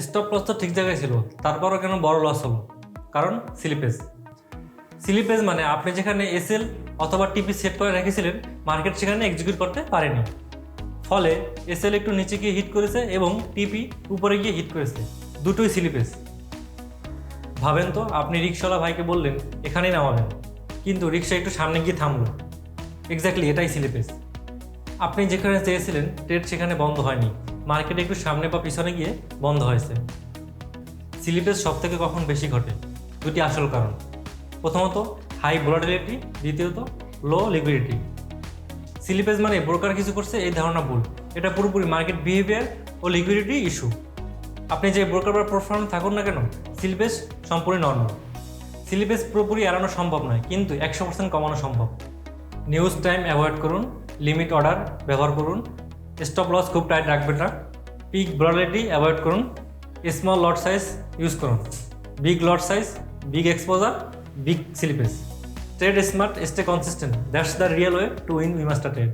Stop loss তো ঠিক জায়গায় ছিল, তারপরও কেন বড় লস হলো? কারণ স্লিপেজ। স্লিপেজ মানে আপনি যেখানে এসএল অথবা টিপি সেট করে রেখেছিলেন, মার্কেট সেখানে এক্সিকিউট করতে পারেনি। ফলে এসএল একটু নিচে গিয়ে হিট করেছে এবং টিপি উপরে গিয়ে হিট করেছে, দুটোই স্লিপেজ। ভাবেন তো, আপনি রিক্সাওয়ালা ভাইকে বললেন এখানেই নামাবেন, কিন্তু রিক্সা একটু সামনে গিয়ে থামলো। এক্স্যাক্টলি এটাই স্লিপেজ। আপনি যেখানে চেয়েছিলেন ট্রেড সেখানে বন্ধ হয়নি, মার্কেটে একটু সামনে বা পিছনে গিয়ে বন্ধ হয়েছে। স্লিপেজ সব থেকে কখন বেশি ঘটে? দুটি আসল কারণ। প্রথমত হাই ভোলাটিলিটি, দ্বিতীয়ত লো লিকুইডিটি। স্লিপেজ মানে ব্রোকার কিছু করছে এই ধারণা ভুল, এটা পুরোপুরি মার্কেট বিহেভিয়ার ও লিকুইডিটি ইস্যু। আপনি যে ব্রোকার বা প্ল্যাটফর্মে থাকুন না কেন, স্লিপেজ সম্পূর্ণ নর্মাল। স্লিপেজ পুরোপুরি এড়ানো সম্ভব নয়, কিন্তু 100% কমানো সম্ভব। নিউজ টাইম অ্যাভয়েড করুন, লিমিট অর্ডার ব্যবহার করুন, স্টপ লস খুব টাইট রাখবেন না, পিক ভোলাটিলিটি অ্যাভয়েড করুন, স্মল লট সাইজ ইউজ করুন, big lot size, big exposure, big slippage. Trade smart, stay consistent, that's the real way to win we master trade.